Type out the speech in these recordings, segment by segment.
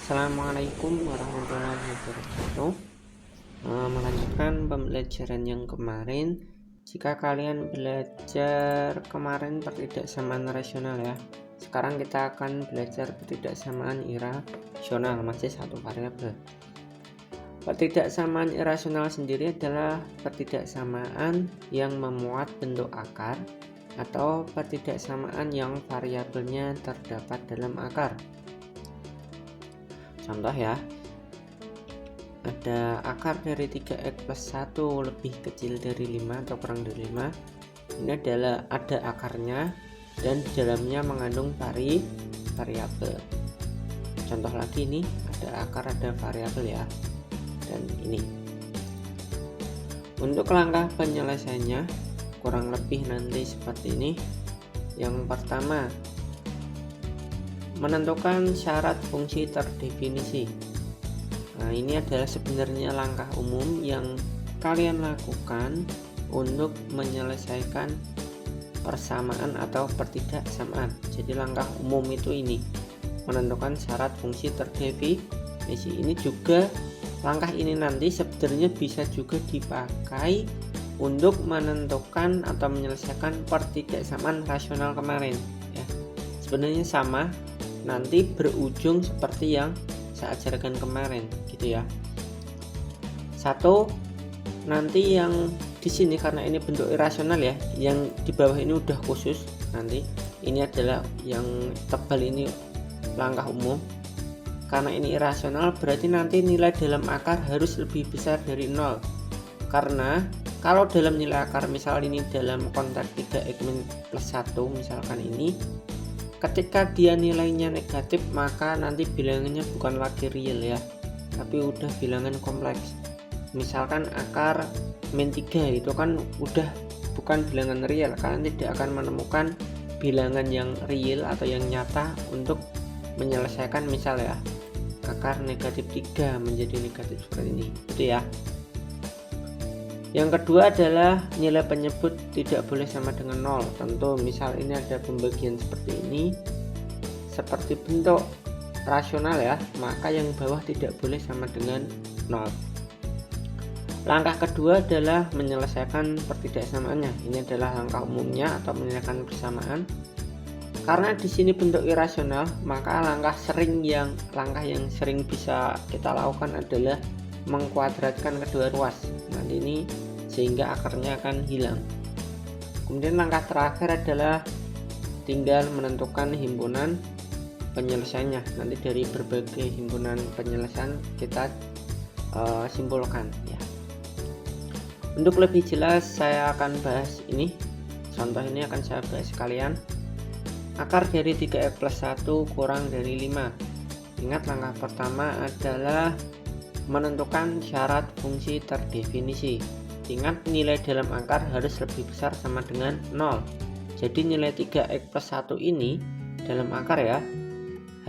Assalamualaikum warahmatullahi wabarakatuh. Melanjutkan pembelajaran yang kemarin. Jika kalian belajar kemarin pertidaksamaan rasional ya, sekarang kita akan belajar pertidaksamaan irasional, masih satu variabel. Pertidaksamaan irasional sendiri adalah pertidaksamaan yang memuat bentuk akar atau pertidaksamaan yang variabelnya terdapat dalam akar. Contoh ya, ada akar dari 3x plus 1 lebih kecil dari 5 atau kurang dari 5. Ini adalah ada akarnya dan di dalamnya mengandung variabel. Contoh lagi, ini ada akar, ada variabel ya. Dan ini untuk langkah penyelesaiannya kurang lebih nanti seperti ini. Yang pertama, menentukan syarat fungsi terdefinisi. Nah, ini adalah sebenarnya langkah umum yang kalian lakukan untuk menyelesaikan persamaan atau pertidaksamaan. Jadi langkah umum itu ini, menentukan syarat fungsi terdefinisi. Ini juga langkah ini nanti sebenarnya bisa juga dipakai untuk menentukan atau menyelesaikan pertidaksamaan rasional kemarin ya. Sebenarnya sama, nanti berujung seperti yang saya ajarkan kemarin gitu ya. Satu, nanti yang di sini karena ini bentuk irasional ya, yang di bawah ini udah khusus. Nanti ini adalah yang tebal, ini langkah umum. Karena ini irasional berarti nanti nilai dalam akar harus lebih besar dari 0. Karena kalau dalam nilai akar, misal ini dalam konteks 3x plus 1 misalkan ini, ketika dia nilainya negatif maka nanti bilangannya bukan lagi real ya, tapi udah bilangan kompleks. Misalkan akar min 3 itu kan udah bukan bilangan real, kalian tidak akan menemukan bilangan yang real atau yang nyata untuk menyelesaikan misal ya akar negatif 3 menjadi negatif seperti ini gitu ya. Yang kedua adalah nilai penyebut tidak boleh sama dengan 0. Tentu misal ini ada pembagian seperti ini, seperti bentuk rasional ya, maka yang bawah tidak boleh sama dengan 0. Langkah kedua adalah menyelesaikan pertidaksamaannya. Ini adalah langkah umumnya atau menyelesaikan persamaan. Karena di sini bentuk irasional, maka langkah yang sering bisa kita lakukan adalah mengkuadratkan kedua ruas. Nanti ini sehingga akarnya akan hilang. Kemudian langkah terakhir adalah tinggal menentukan himpunan penyelesaiannya. Nanti dari berbagai himpunan penyelesaian kita simpulkan ya. Untuk lebih jelas saya akan bahas ini. Contoh ini akan saya bahas sekalian. Akar dari 3x plus 1 kurang dari 5. Ingat, langkah pertama adalah menentukan syarat fungsi terdefinisi. Ingat, nilai dalam akar harus lebih besar sama dengan 0. Jadi nilai 3x plus 1 ini dalam akar ya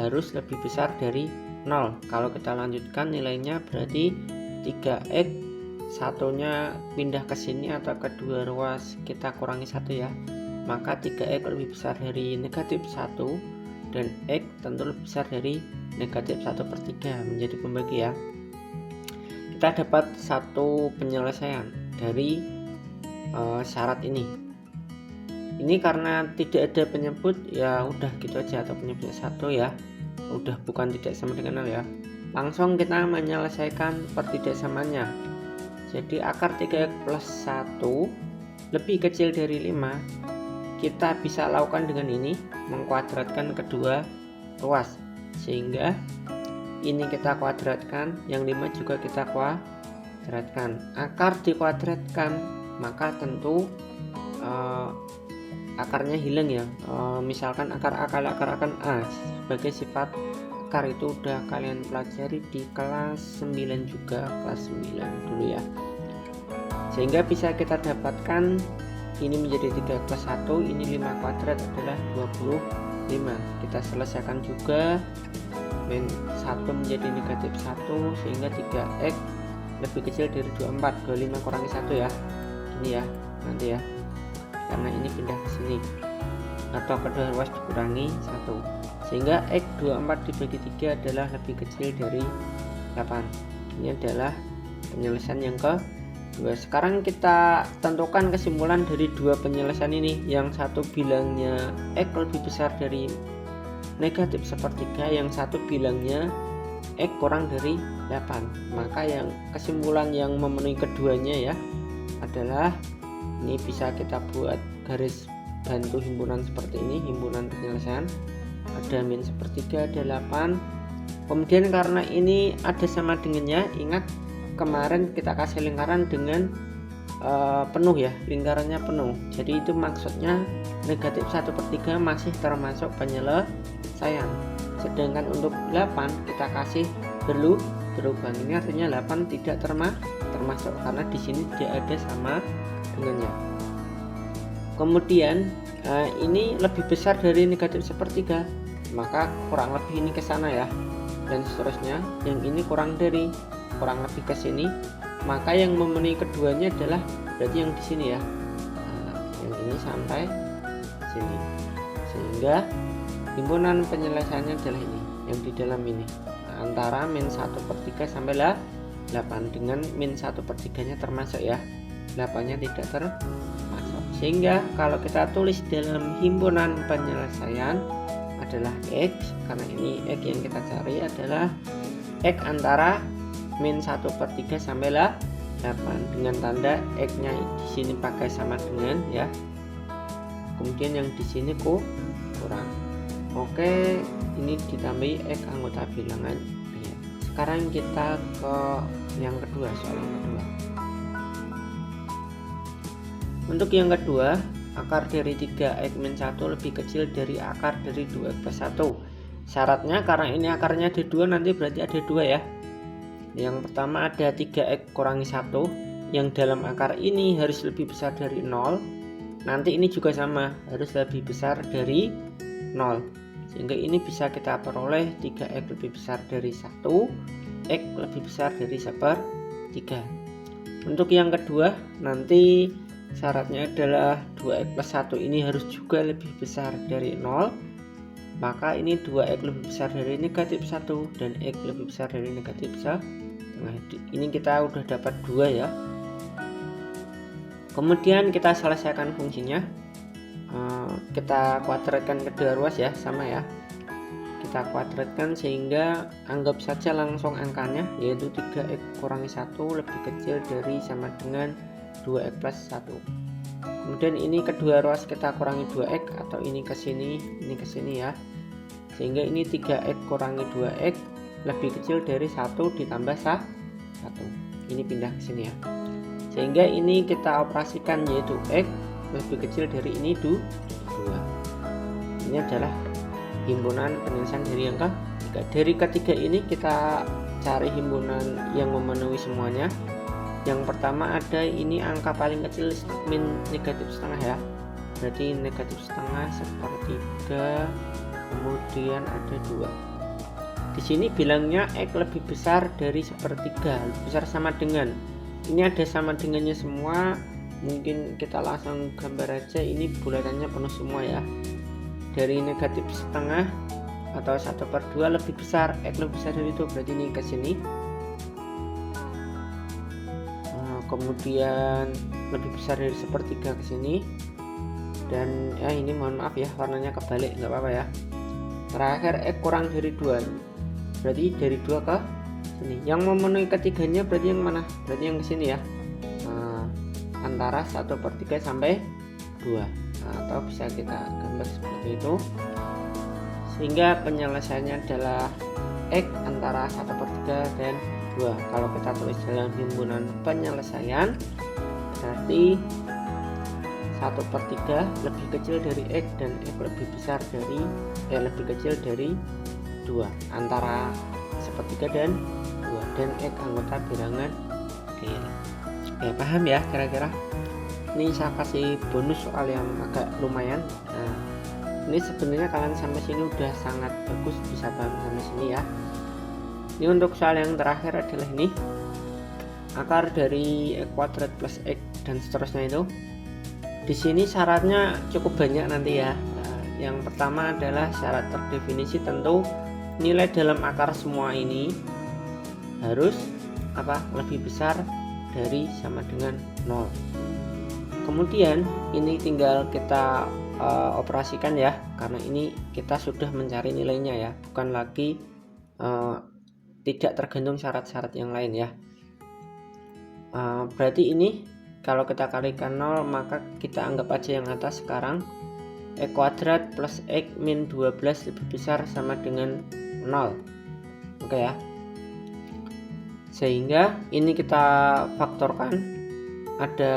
harus lebih besar dari 0. Kalau kita lanjutkan nilainya berarti 3x satunya pindah ke sini atau kedua ruas kita kurangi 1 ya, maka 3x lebih besar dari negatif 1 dan x tentu lebih besar dari negatif 1/3 menjadi pembagi ya. Kita dapat satu penyelesaian dari syarat ini. Ini karena tidak ada penyebut ya udah gitu aja, atau penyebut 1 ya udah bukan tidak sama dengan 0 ya. Langsung kita menyelesaikan pertidaksamaannya. Jadi akar 3x plus 1 lebih kecil dari 5 kita bisa lakukan dengan ini, mengkuadratkan kedua ruas, sehingga ini kita kuadratkan, yang 5 juga kita kuadratkan. Akar dikuadratkan maka tentu akarnya hilang ya. Misalkan akar akan A sebagai sifat akar itu udah kalian pelajari di kelas 9 juga, kelas 9 dulu ya. Sehingga bisa kita dapatkan ini menjadi 3 plus 1, ini 5 kuadrat adalah 25. Kita selesaikan juga, min 1 menjadi negatif 1 sehingga 3x lebih kecil dari 24. 25 kurangi 1 ya, ini ya nanti ya, karena ini pindah ke sini atau kedua ruas dikurangi 1. sehingga X 24 dibagi 3 adalah lebih kecil dari 8. Ini adalah penyelesaian yang kedua. Sekarang kita tentukan kesimpulan dari dua penyelesaian ini. Yang satu bilangnya X lebih besar dari negatif sepertiga, yang satu bilangnya X kurang dari 8. Maka yang kesimpulan yang memenuhi keduanya ya adalah, ini bisa kita buat garis bantu himpunan seperti ini, himpunan penyelesaian. Ada min sepertiga, ada 8. Kemudian karena ini ada sama dengannya, ingat kemarin kita kasih lingkaran dengan penuh ya, lingkarannya penuh. Jadi itu maksudnya negatif 1/3 masih termasuk penyelesaian. Sedangkan untuk 8 kita kasih berlubang. Ini artinya 8 tidak termasuk karena di sini tidak ada sama dengannya. Kemudian ini lebih besar dari negatif sepertiga, maka kurang lebih ini ke sana ya, dan seterusnya. Yang ini kurang lebih ke sini, maka yang memenuhi keduanya adalah berarti yang di sini ya. Yang ini sampai sini, sehingga himpunan penyelesaiannya adalah ini, yang di dalam ini, antara min 1/3 sampai 8, dengan min 1/3 nya termasuk ya, 8 nya tidak termasuk. Sehingga kalau kita tulis dalam himpunan penyelesaian adalah X, karena ini X yang kita cari adalah X antara min 1/3 sampai 8, dengan tanda X nya di sini pakai sama dengan ya, kemudian yang di sini kurang. Oke, ini ditambahi X anggota bilangan ya. Sekarang kita ke yang kedua, soal yang kedua. Untuk yang kedua, akar dari 3x min 1 lebih kecil dari akar dari 2x plus 1. Syaratnya karena ini akarnya ada 2, nanti berarti ada 2 ya. Yang pertama ada 3x kurangi 1, yang dalam akar ini harus lebih besar dari 0. Nanti ini juga sama, harus lebih besar dari 0. Sehingga ini bisa kita peroleh 3x lebih besar dari 1, x lebih besar dari 1/3. Untuk yang kedua, nanti syaratnya adalah 2x plus 1 ini harus juga lebih besar dari 0. Maka ini 2x lebih besar dari negatif 1 dan x lebih besar dari negatif 1. Nah, ini kita udah dapat 2 ya. Kemudian kita selesaikan fungsinya. Kita kuadratkan kedua ruas ya, sama ya. Kita kuadratkan sehingga anggap saja langsung angkanya, yaitu 3x kurangi 1 lebih kecil dari sama dengan 2x plus 1. Kemudian ini kedua ruas kita kurangi 2x, atau ini ke sini ya. Sehingga ini 3x kurangi 2x lebih kecil dari 1 ditambah 1. Ini pindah ke sini ya. Sehingga ini kita operasikan, yaitu x lebih kecil dari ini 2. Ini adalah himpunan penyelesaian dari yang ketiga. Dari ketiga ini kita cari himpunan yang memenuhi semuanya. Yang pertama ada ini angka paling kecil min negatif setengah ya, berarti negatif setengah sepertiga, kemudian ada 2. Di sini bilangnya x lebih besar dari sepertiga, lebih besar sama dengan. Ini ada sama dengannya semua, mungkin kita langsung gambar aja. Ini bulatannya penuh semua ya. Dari negatif setengah atau 1/2 lebih besar, x lebih besar dari itu, berarti ini ke sini. Kemudian lebih besar dari sepertiga ke sini, dan ya ini mohon maaf ya, warnanya kebalik, nggak apa-apa ya. Terakhir x kurang dari 2, berarti dari 2 ke sini. Yang memenuhi ketiganya berarti yang mana? Berarti yang ke sini ya, antara 1/3 sampai 2. Atau bisa kita gambar seperti itu, sehingga penyelesaiannya adalah x antara 1/3 dan 2. Kalau kita tulis dalam himpunan penyelesaian, berarti 1/3 lebih kecil dari x dan x lebih besar dari lebih kecil dari 2, antara 1/3 dan 2, dan x anggota bilangan real. Oke, paham ya kira-kira? Ini saya kasih bonus soal yang agak lumayan. Nah, ini sebenarnya kalian sampai sini udah sangat bagus, bisa paham sampai sini ya. Ini untuk soal yang terakhir adalah ini, akar dari x kuadrat plus x dan seterusnya itu. Di sini syaratnya cukup banyak nanti ya. Yang pertama adalah syarat terdefinisi, tentu nilai dalam akar semua ini harus lebih besar dari sama dengan 0. Kemudian ini tinggal kita operasikan ya, karena ini kita sudah mencari nilainya ya, bukan lagi tidak tergantung syarat-syarat yang lain ya. Berarti ini kalau kita kalikan 0, maka kita anggap aja yang atas sekarang. X kuadrat plus X min 12 lebih besar sama dengan 0. Oke ya. Sehingga ini kita faktorkan, ada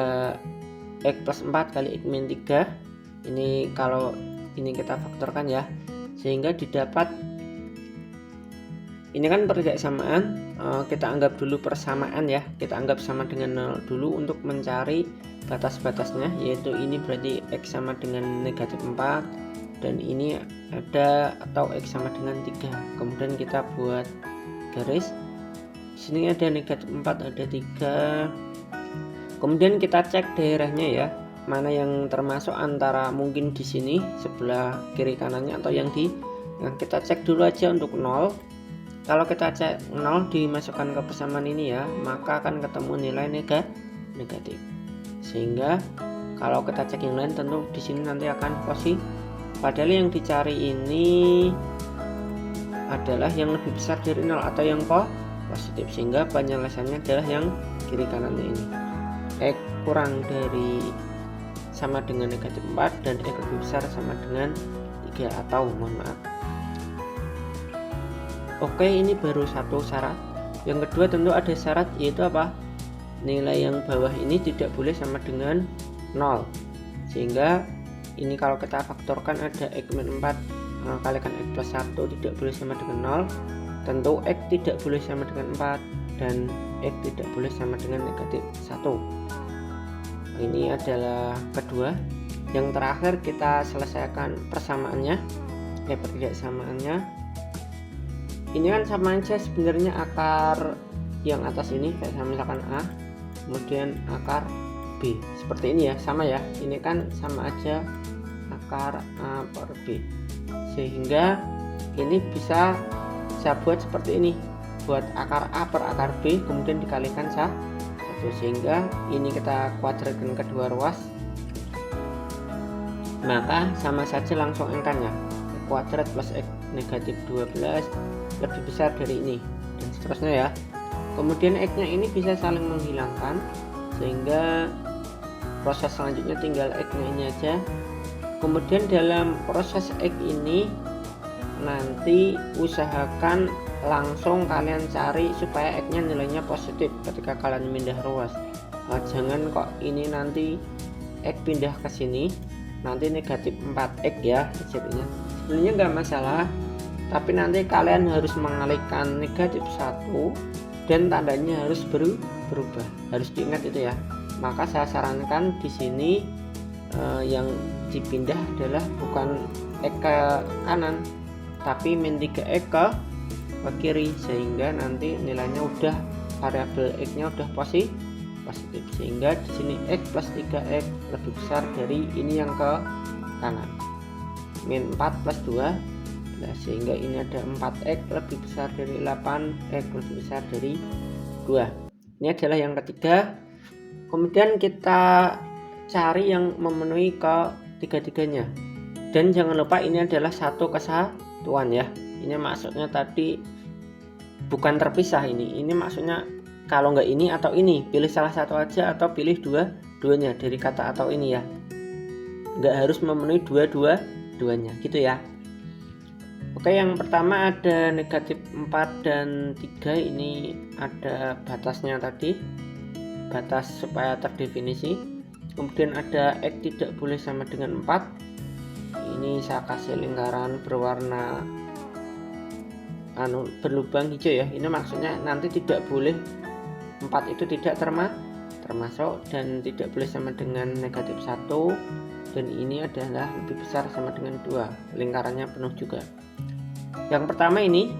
X plus 4 kali X min 3. Ini kalau ini kita faktorkan ya, sehingga didapat, ini kan persamaan, kita anggap dulu persamaan ya, kita anggap sama dengan 0 dulu untuk mencari batas-batasnya, yaitu ini berarti X sama dengan negatif 4 dan ini ada atau X sama dengan 3. Kemudian kita buat garis, sini ada negatif 4, ada 3. Kemudian kita cek daerahnya ya, mana yang termasuk antara mungkin di sini sebelah kiri kanannya atau yang kita cek dulu aja untuk 0. Kalau kita cek 0 dimasukkan ke persamaan ini ya, maka akan ketemu nilai negatif. Sehingga kalau kita cek yang lain, tentu di sini nanti akan positif. Padahal yang dicari ini adalah yang lebih besar dari 0 atau yang positif, sehingga penyelesaiannya adalah yang kiri kanannya ini. X kurang dari sama dengan negatif 4 dan X lebih besar sama dengan 3, atau mohon maaf. Oke, ini baru satu syarat. Yang kedua tentu ada syarat, yaitu nilai yang bawah ini tidak boleh sama dengan 0. Sehingga ini kalau kita faktorkan ada X min 4 kalikan X plus 1 tidak boleh sama dengan 0. Tentu X tidak boleh sama dengan 4 dan X tidak boleh sama dengan negatif 1. Ini adalah kedua. Yang terakhir kita selesaikan persamaannya, persamaannya. Ini kan sama aja sebenarnya akar yang atas ini, kayak misalkan A, kemudian akar B, seperti ini ya, sama ya. Ini kan sama aja akar A per B, sehingga ini bisa saya buat seperti ini, buat akar A per akar B kemudian dikalikan 1, sehingga ini kita kuadratkan kedua ruas, maka sama saja langsung angkanya. X kuadrat plus X negatif 12 lebih besar dari ini, dan seterusnya ya. Kemudian X nya ini bisa saling menghilangkan, sehingga proses selanjutnya tinggal X nya ini aja. Kemudian dalam proses X ini nanti usahakan langsung kalian cari supaya X nya nilainya positif ketika kalian pindah ruas. Jangan kok ini nanti X pindah ke sini nanti negatif 4X ya hasilnya. Sebenarnya nggak masalah, tapi nanti kalian harus mengalihkan negatif 1 dan tandanya harus berubah, harus diingat itu ya. Maka saya sarankan di sini yang dipindah adalah bukan X ke kanan, tapi min 3X ke kiri, sehingga nanti nilainya udah variabel X nya udah positif, sehingga di sini X plus 3X lebih besar dari ini yang ke kanan, min 4 plus 2. Nah, sehingga ini ada 4X lebih besar dari 8X lebih besar dari 2. Ini adalah yang ketiga. Kemudian kita cari yang memenuhi ke tiga-tiganya, dan jangan lupa ini adalah satu kesatuan ya. Ini maksudnya tadi bukan terpisah, ini maksudnya kalau nggak ini atau ini, pilih salah satu aja atau pilih dua-duanya dari kata atau ini ya, nggak harus memenuhi dua-duanya gitu ya. Oke, yang pertama ada negatif 4 dan 3, ini ada batasnya tadi, batas supaya terdefinisi. Kemudian ada X tidak boleh sama dengan 4, ini saya kasih lingkaran berwarna berlubang hijau ya. Ini maksudnya nanti tidak boleh 4 itu tidak termasuk, dan tidak boleh sama dengan negatif 1, dan ini adalah lebih besar sama dengan 2, lingkarannya penuh juga. Yang pertama ini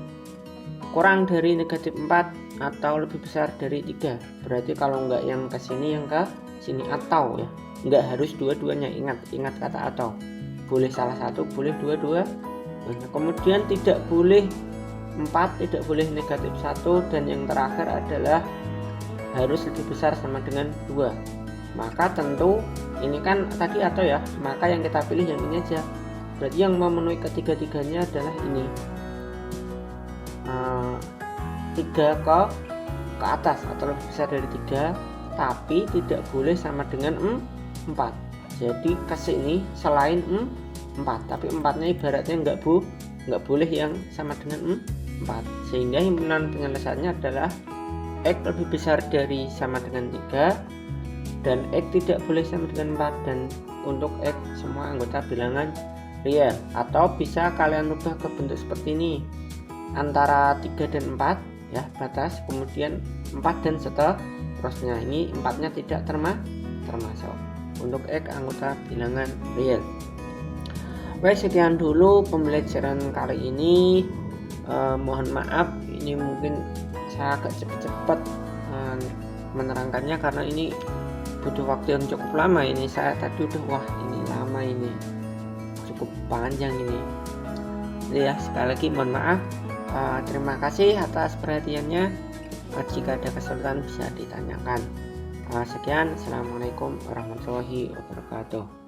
kurang dari negatif 4 atau lebih besar dari 3, berarti kalau enggak yang ke sini yang ke sini, atau ya, enggak harus dua-duanya, ingat kata atau. boleh salah satu, boleh dua-dua. Kemudian tidak boleh 4, tidak boleh negatif 1, dan yang terakhir adalah harus lebih besar sama dengan 2. Maka tentu ini kan tadi atau ya, maka yang kita pilih yang ini aja. Berarti yang memenuhi ketiga-tiganya adalah ini, 3 ke atas atau lebih besar dari 3, tapi tidak boleh sama dengan 4. Jadi ke sini selain 4, tapi 4-nya ibaratnya nggak boleh yang sama dengan 4, sehingga himpunan penyelesaiannya adalah X lebih besar dari sama dengan 3 dan X tidak boleh sama dengan 4, dan untuk X semua anggota bilangan real. Atau bisa kalian rubah ke bentuk seperti ini, antara 3 dan 4 ya batas, kemudian 4 dan seterusnya. Ini 4-nya tidak termasuk untuk X anggota bilangan real. Baik, sekian dulu pembelajaran kali ini. Mohon maaf ini mungkin saya agak cepat menerangkannya karena ini butuh waktu yang cukup lama. Ini saya tadi udah ini lama, ini cukup panjang ini. Jadi ya, sekali lagi mohon maaf. Terima kasih atas perhatiannya. Jika ada kesulitan bisa ditanyakan. Sekian, assalamualaikum warahmatullahi wabarakatuh.